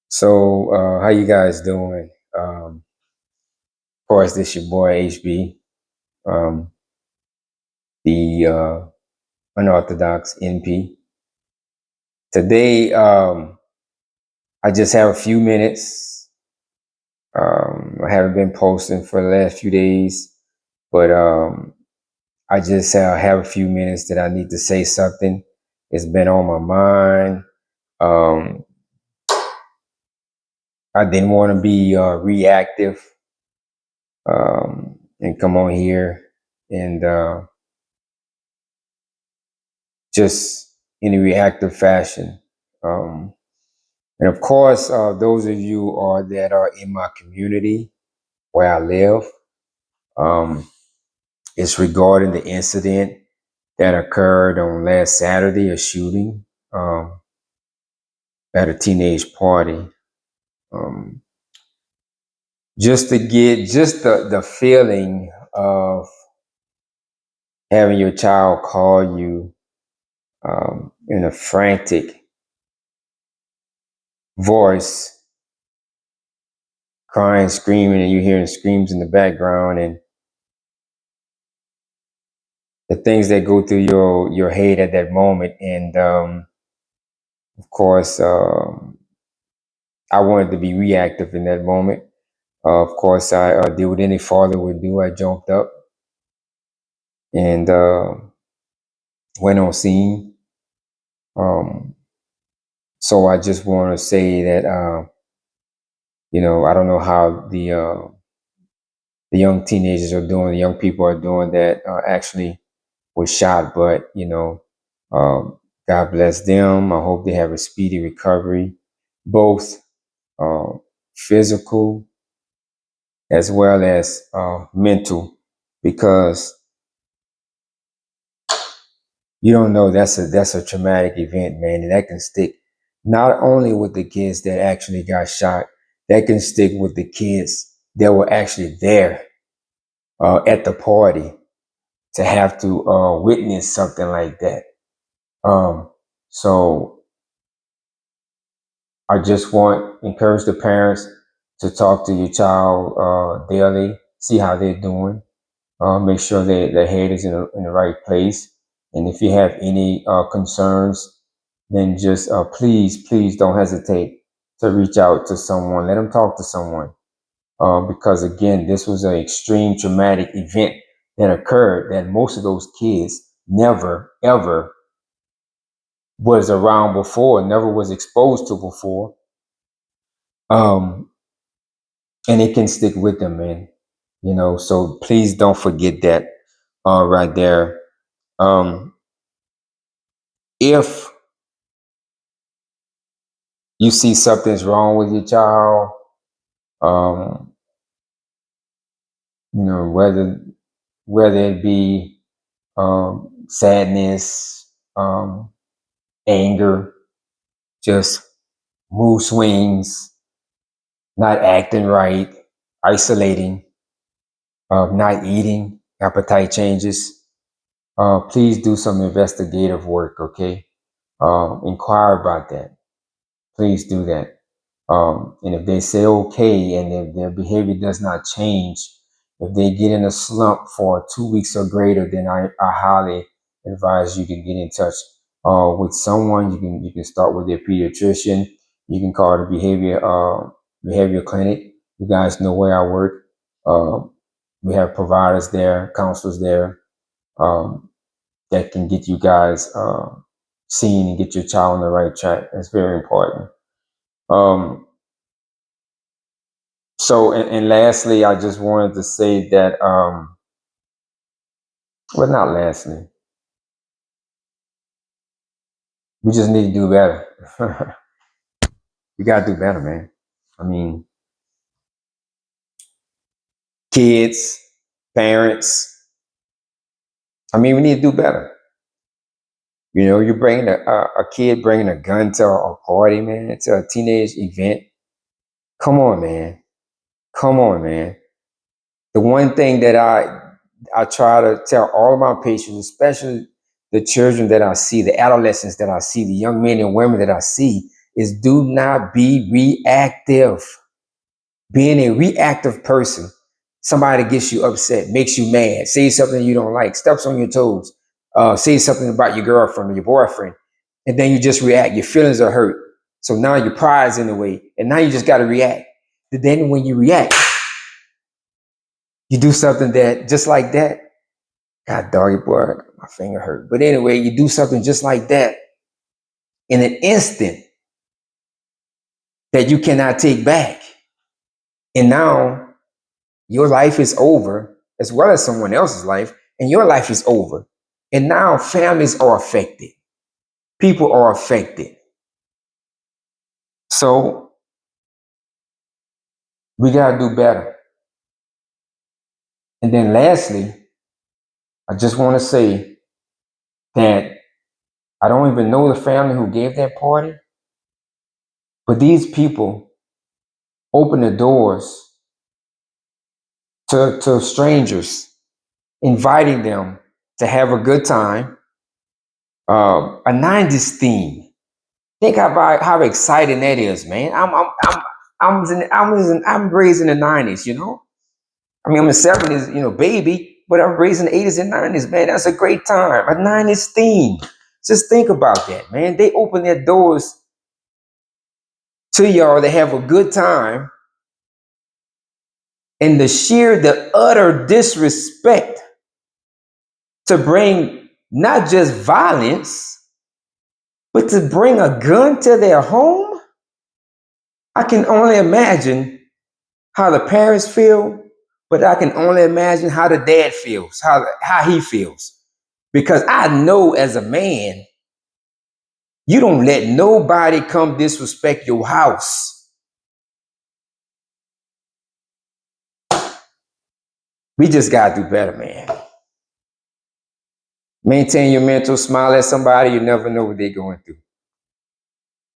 So, how you guys doing? Of course, this your boy HB, um, the unorthodox NP. Today, I just have a few minutes. I haven't been posting for the last few days, but I just have a few minutes that I need to say something. It's been on my mind. Um, I didn't want to be reactive and come on here and just in a reactive fashion. Um, and of course, those of you that are in my community where I live, um, it's regarding the incident that occurred on last Saturday, a shooting um, at a teenage party. Um, just to get just the feeling of having your child call you in a frantic voice, crying, screaming, and you're hearing screams in the background, and the things that go through your head at that moment. And of course, I wanted to be reactive in that moment. Of course, I did what any father would do. I jumped up and went on scene. Um, so I just want to say that I don't know how the young teenagers are doing, the young people are doing that actually was shot, but um, God bless them. I hope they have a speedy recovery, both uh, physical as well as mental, because you don't know, that's a traumatic event, man, and that can stick not only with the kids that actually got shot, that can stick with the kids that were actually there at the party to have to witness something like that. Um, so I just want encourage the parents to talk to your child daily, see how they're doing, make sure that their head is in the right place. And if you have any concerns, then just please don't hesitate to reach out to someone. Let them talk to someone. Because again, this was an extreme traumatic event that occurred that most of those kids never, ever was around before, never was exposed to before. Um, and it can stick with them, man. So please don't forget that right there. Um, if you see something's wrong with your child, um, whether it be sadness, anger, just mood swings, not acting right, isolating, not eating, appetite changes, please do some investigative work, okay? Inquire about that. Please do that. And if they say okay and if their behavior does not change, if they get in a slump for 2 weeks or greater, then I highly advise you to get in touch with someone. You can start with their pediatrician. You can call the behavior clinic. You guys know where I work. Um, we have providers there, counselors there, um, that can get you guys seen and get your child on the right track. That's very important. Um, and lastly, I just wanted to say that, well, not lastly, we just need to do better. We got to do better, man. I mean, kids, parents, I mean, we need to do better. You're bringing a kid bringing a gun to a party, man, to a teenage event. Come on, man. Come on, man. The one thing that I try to tell all of my patients, especially the children that I see, the adolescents that I see, the young men and women that I see, is do not be reactive. Being a reactive person, somebody gets you upset, makes you mad, says something you don't like, steps on your toes, says something about your girlfriend or your boyfriend, and then you just react. Your feelings are hurt. So now your pride's in the way, and now you just got to react. But then when you react, you do something that just like that. God, doggy boy, my finger hurt. But anyway, you do something just like that in an instant that you cannot take back. And now your life is over, as well as someone else's life, and your life is over. And now families are affected. People are affected. So we got to do better. And then lastly, I just want to say that I don't even know the family who gave that party, but these people open the doors to strangers, inviting them to have a good time, a 90s theme. Think about how exciting that is, man. I'm raised in the 90s, you know. I mean, I'm a 70s, baby, but I'm raised in the 80s and 90s, man. That's a great time. A 90s theme. Just think about that, man. They open their doors to y'all to have a good time, and the utter disrespect to bring not just violence, but to bring a gun to their home. I can only imagine how the parents feel, but I can only imagine how the dad feels, how he feels. Because I know as a man, you don't let nobody come disrespect your house. We just gotta do better, man. Maintain your mental, smile at somebody, you never know what they're going through.